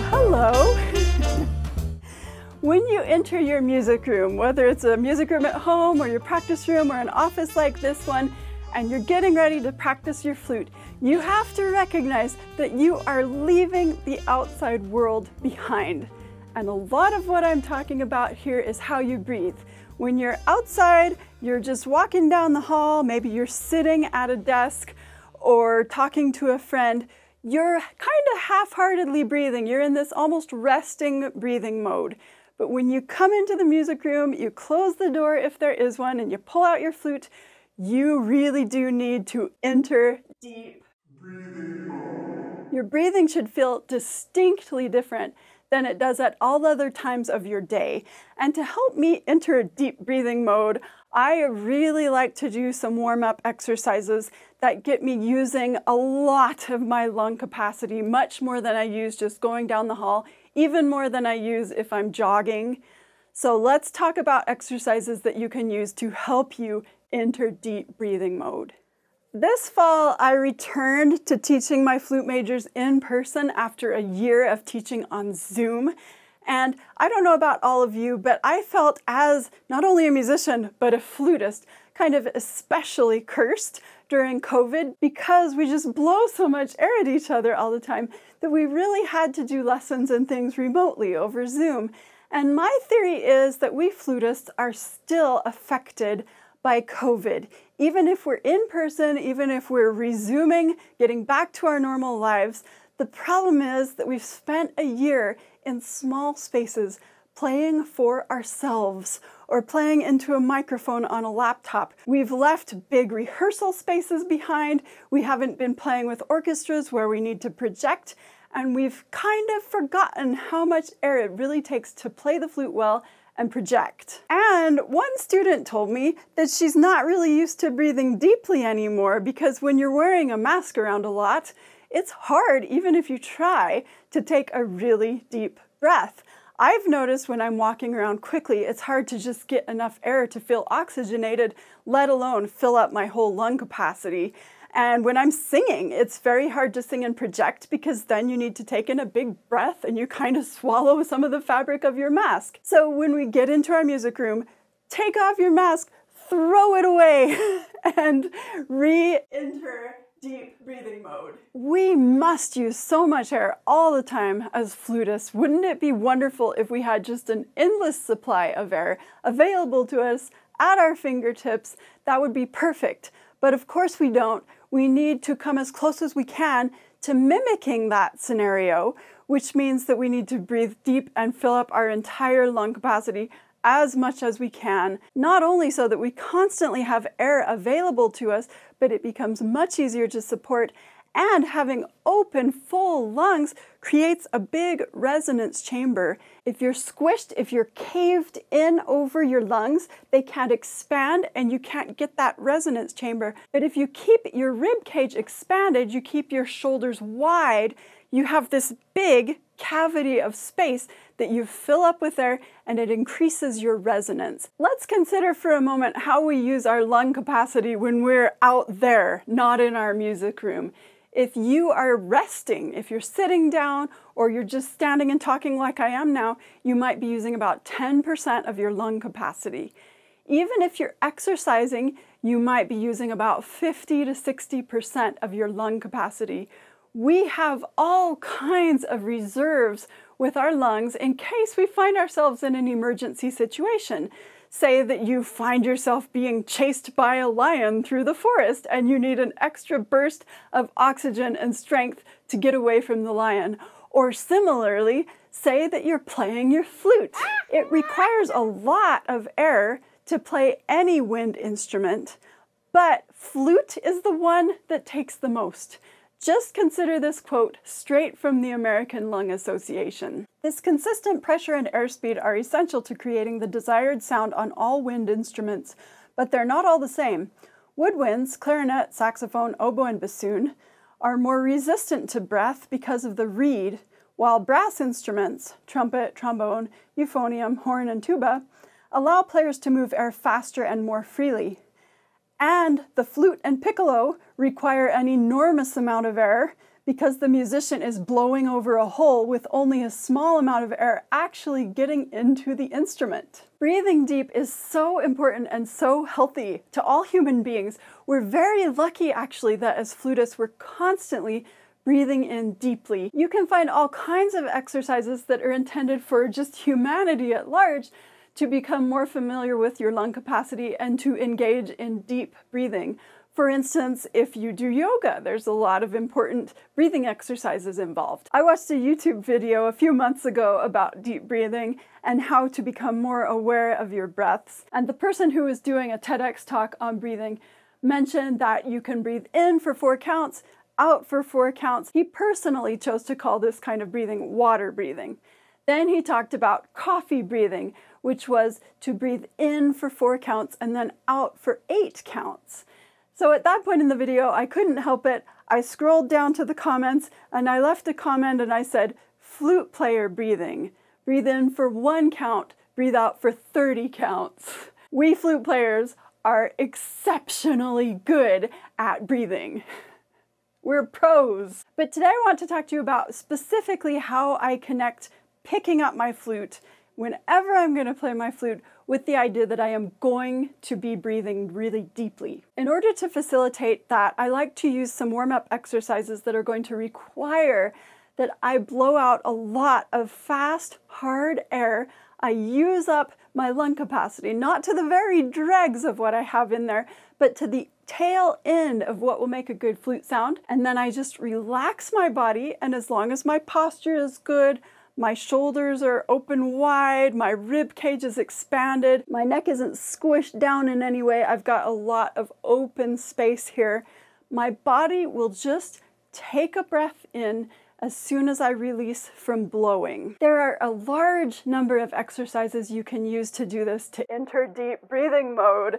Oh, hello! When you enter your music room, whether it's a music room at home or your practice room or an office like this one, and you're getting ready to practice your flute, you have to recognize that you are leaving the outside world behind. And a lot of what I'm talking about here is how you breathe. When you're outside, you're just walking down the hall, maybe you're sitting at a desk or talking to a friend, you're kind of half-heartedly breathing. You're in this almost resting breathing mode. But when you come into the music room, you close the door if there is one, and you pull out your flute, you really do need to enter deep breathing mode. Your breathing should feel distinctly different than it does at all other times of your day. And to help me enter deep breathing mode, I really like to do some warm-up exercises that get me using a lot of my lung capacity, much more than I use just going down the hall, even more than I use if I'm jogging. So let's talk about exercises that you can use to help you enter deep breathing mode. This fall, I returned to teaching my flute majors in person after a year of teaching on Zoom. And I don't know about all of you, but I felt as not only a musician, but a flutist, kind of especially cursed during COVID because we just blow so much air at each other all the time that we really had to do lessons and things remotely over Zoom. And my theory is that we flutists are still affected by COVID. Even if we're in person, even if we're resuming, getting back to our normal lives, the problem is that we've spent a year in small spaces playing for ourselves or playing into a microphone on a laptop. We've left big rehearsal spaces behind. We haven't been playing with orchestras where we need to project, and we've kind of forgotten how much air it really takes to play the flute well and project. And one student told me that she's not really used to breathing deeply anymore because when you're wearing a mask around a lot, it's hard, even if you try, to take a really deep breath. I've noticed when I'm walking around quickly, it's hard to just get enough air to feel oxygenated, let alone fill up my whole lung capacity. And when I'm singing, it's very hard to sing and project because then you need to take in a big breath and you kind of swallow some of the fabric of your mask. So when we get into our music room, take off your mask, throw it away, and re-enter deep breathing mode. We must use so much air all the time as flutists. Wouldn't it be wonderful if we had just an endless supply of air available to us at our fingertips? That would be perfect. But of course we don't. We need to come as close as we can to mimicking that scenario, which means that we need to breathe deep and fill up our entire lung capacity as much as we can, not only so that we constantly have air available to us, but it becomes much easier to support, and having open, full lungs creates a big resonance chamber. If you're squished, if you're caved in over your lungs, they can't expand and you can't get that resonance chamber. But if you keep your rib cage expanded, you keep your shoulders wide, you have this big cavity of space that you fill up with air, and it increases your resonance. Let's consider for a moment how we use our lung capacity when we're out there, not in our music room. If you are resting, if you're sitting down, or you're just standing and talking like I am now, you might be using about 10% of your lung capacity. Even if you're exercising, you might be using about 50 to 60% of your lung capacity. We have all kinds of reserves with our lungs in case we find ourselves in an emergency situation. Say that you find yourself being chased by a lion through the forest and you need an extra burst of oxygen and strength to get away from the lion. Or similarly, say that you're playing your flute. It requires a lot of air to play any wind instrument, but flute is the one that takes the most. Just consider this quote straight from the American Lung Association. This consistent pressure and airspeed are essential to creating the desired sound on all wind instruments, but they're not all the same. Woodwinds, clarinet, saxophone, oboe, and bassoon are more resistant to breath because of the reed, while brass instruments, trumpet, trombone, euphonium, horn, and tuba, allow players to move air faster and more freely. And the flute and piccolo require an enormous amount of air because the musician is blowing over a hole with only a small amount of air actually getting into the instrument. Breathing deep is so important and so healthy to all human beings. We're very lucky actually that as flutists we're constantly breathing in deeply. You can find all kinds of exercises that are intended for just humanity at large to become more familiar with your lung capacity and to engage in deep breathing. For instance, if you do yoga, there's a lot of important breathing exercises involved. I watched a YouTube video a few months ago about deep breathing and how to become more aware of your breaths. And the person who was doing a TEDx talk on breathing mentioned that you can breathe in for 4 counts, out for 4 counts. He personally chose to call this kind of breathing water breathing. Then he talked about coffee breathing, which was to breathe in for 4 counts and then out for 8 counts. So at that point in the video, I couldn't help it. I scrolled down to the comments and I left a comment and I said, flute player breathing. Breathe in for 1 count, breathe out for 30 counts. We flute players are exceptionally good at breathing. We're pros. But today I want to talk to you about specifically how I connect picking up my flute whenever I'm going to play my flute with the idea that I am going to be breathing really deeply. In order to facilitate that, I like to use some warm-up exercises that are going to require that I blow out a lot of fast, hard air. I use up my lung capacity, not to the very dregs of what I have in there, but to the tail end of what will make a good flute sound. And then I just relax my body, and as long as my posture is good, my shoulders are open wide, my rib cage is expanded, my neck isn't squished down in any way, I've got a lot of open space here, my body will just take a breath in as soon as I release from blowing. There are a large number of exercises you can use to do this, to enter deep breathing mode.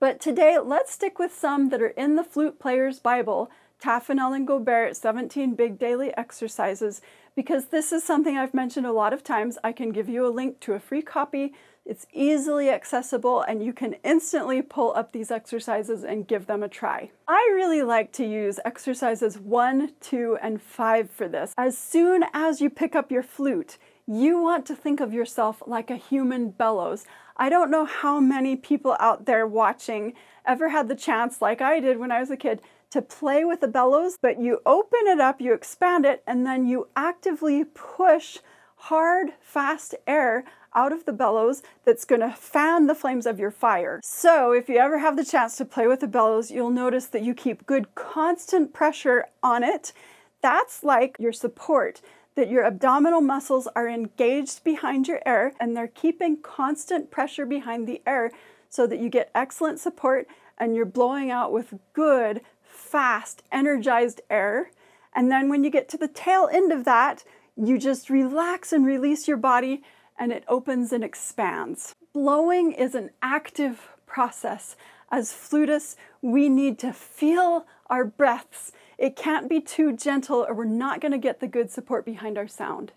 But today, let's stick with some that are in the Flute Player's Bible, Taffanel and Gaubert, 17 Big Daily Exercises, because this is something I've mentioned a lot of times. I can give you a link to a free copy. It's easily accessible and you can instantly pull up these exercises and give them a try. I really like to use exercises 1, 2, and 5 for this. As soon as you pick up your flute, you want to think of yourself like a human bellows. I don't know how many people out there watching ever had the chance, like I did when I was a kid, to play with the bellows, but you open it up, you expand it, and then you actively push hard, fast air out of the bellows that's going to fan the flames of your fire. So if you ever have the chance to play with the bellows, you'll notice that you keep good constant pressure on it. That's like your support, that your abdominal muscles are engaged behind your air and they're keeping constant pressure behind the air so that you get excellent support and you're blowing out with good, fast, energized air. And then when you get to the tail end of that, you just relax and release your body and it opens and expands. Blowing is an active process. As flutists, we need to feel our breaths. It can't be too gentle or we're not going to get the good support behind our sound.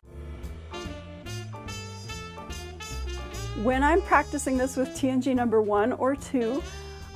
When I'm practicing this with T&G number 1 or 2,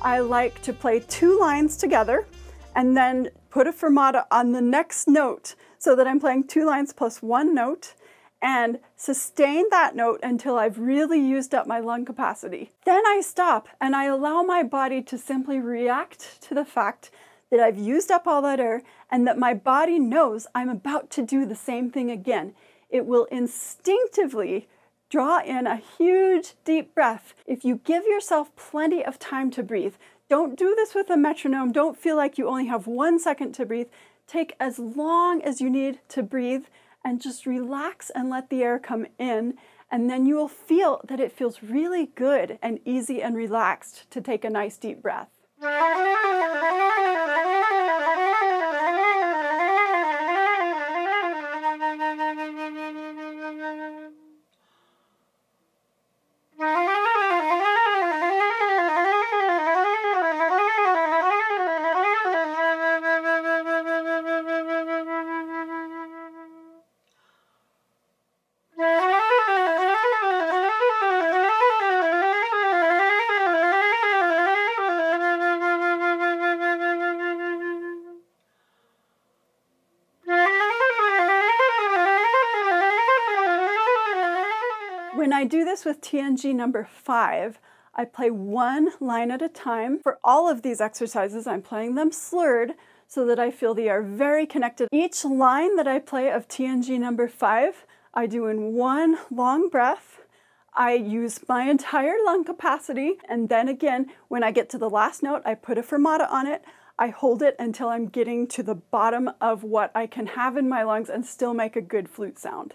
I like to play 2 lines together and then put a fermata on the next note so that I'm playing 2 lines plus 1 note and sustain that note until I've really used up my lung capacity. Then I stop and I allow my body to simply react to the fact that I've used up all that air and that my body knows I'm about to do the same thing again. It will instinctively draw in a huge deep breath. If you give yourself plenty of time to breathe, don't do this with a metronome. Don't feel like you only have 1 second to breathe. Take as long as you need to breathe and just relax and let the air come in. And then you will feel that it feels really good and easy and relaxed to take a nice deep breath. do this with T&G number 5. I play one line at a time. For all of these exercises, I'm playing them slurred so that I feel they are very connected. Each line that I play of T&G number 5, I do in one long breath. I use my entire lung capacity, and then again, when I get to the last note, I put a fermata on it. I hold it until I'm getting to the bottom of what I can have in my lungs and still make a good flute sound.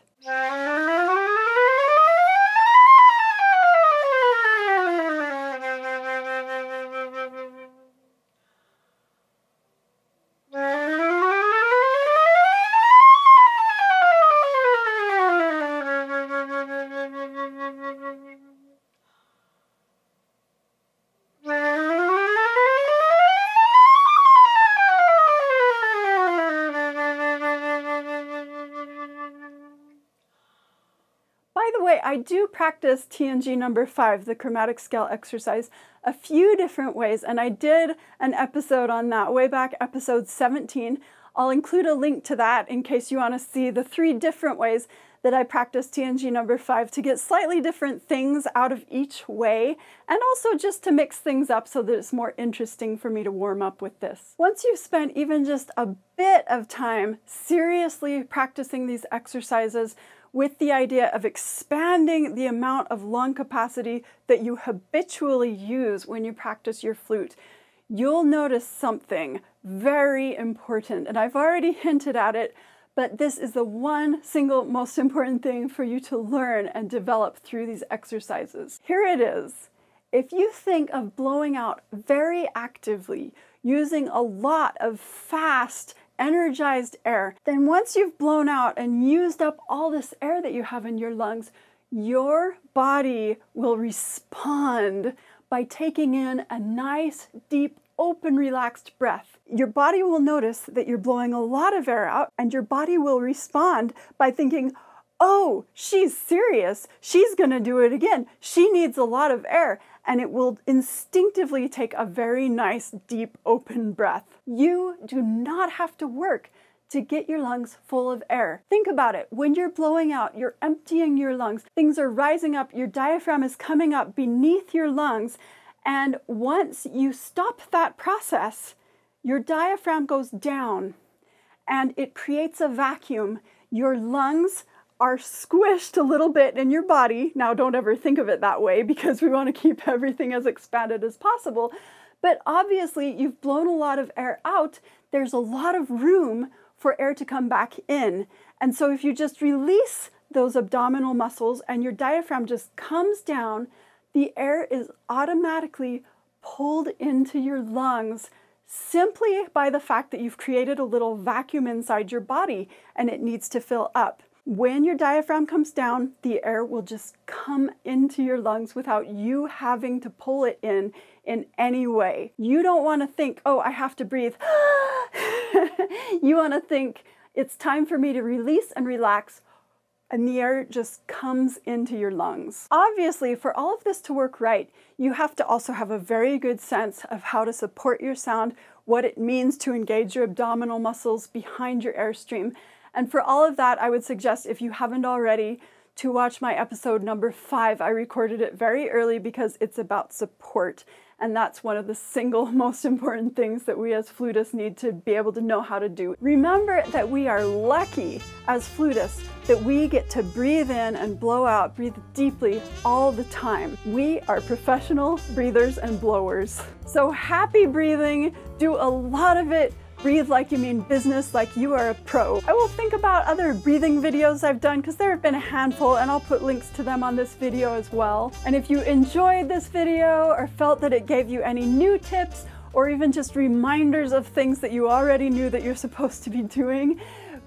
By the way, I do practice T&G number 5, the chromatic scale exercise, a few different ways, and I did an episode on that way back, episode 17. I'll include a link to that in case you want to see the 3 different ways that I practice T&G number 5 to get slightly different things out of each way, and also just to mix things up so that it's more interesting for me to warm up with this. Once you've spent even just a bit of time seriously practicing these exercises, with the idea of expanding the amount of lung capacity that you habitually use when you practice your flute, you'll notice something very important. And I've already hinted at it, but this is the one single most important thing for you to learn and develop through these exercises. Here it is. If you think of blowing out very actively, using a lot of fast, energized air, then once you've blown out and used up all this air that you have in your lungs, your body will respond by taking in a nice, deep, open, relaxed breath. Your body will notice that you're blowing a lot of air out, and your body will respond by thinking, oh, she's serious. She's gonna do it again. She needs a lot of air. And it will instinctively take a very nice, deep, open breath. You do not have to work to get your lungs full of air. Think about it. When you're blowing out, you're emptying your lungs. Things are rising up. Your diaphragm is coming up beneath your lungs. And once you stop that process, your diaphragm goes down and it creates a vacuum. Your lungs are squished a little bit in your body. Now, don't ever think of it that way because we want to keep everything as expanded as possible. But obviously, you've blown a lot of air out. There's a lot of room for air to come back in. And so if you just release those abdominal muscles and your diaphragm just comes down, the air is automatically pulled into your lungs simply by the fact that you've created a little vacuum inside your body and it needs to fill up. When your diaphragm comes down, the air will just come into your lungs without you having to pull it in any way. You don't want to think, oh, I have to breathe. You want to think, it's time for me to release and relax, and the air just comes into your lungs. Obviously, for all of this to work right, you have to also have a very good sense of how to support your sound, what it means to engage your abdominal muscles behind your airstream. And for all of that, I would suggest, if you haven't already, to watch my episode number 5. I recorded it very early because it's about support. And that's one of the single most important things that we as flutists need to be able to know how to do. Remember that we are lucky as flutists that we get to breathe in and blow out, breathe deeply all the time. We are professional breathers and blowers. So happy breathing, do a lot of it. Breathe like you mean business, like you are a pro. I will think about other breathing videos I've done because there have been a handful, and I'll put links to them on this video as well. And if you enjoyed this video or felt that it gave you any new tips or even just reminders of things that you already knew that you're supposed to be doing,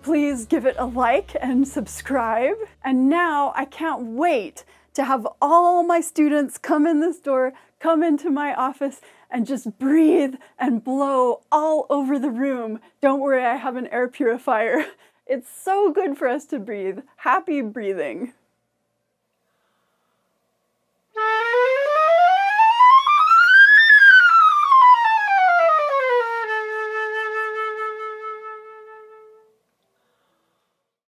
please give it a like and subscribe. And now I can't wait to have all my students come in this door, come into my office, and just breathe and blow all over the room. Don't worry, I have an air purifier. It's so good for us to breathe. Happy breathing.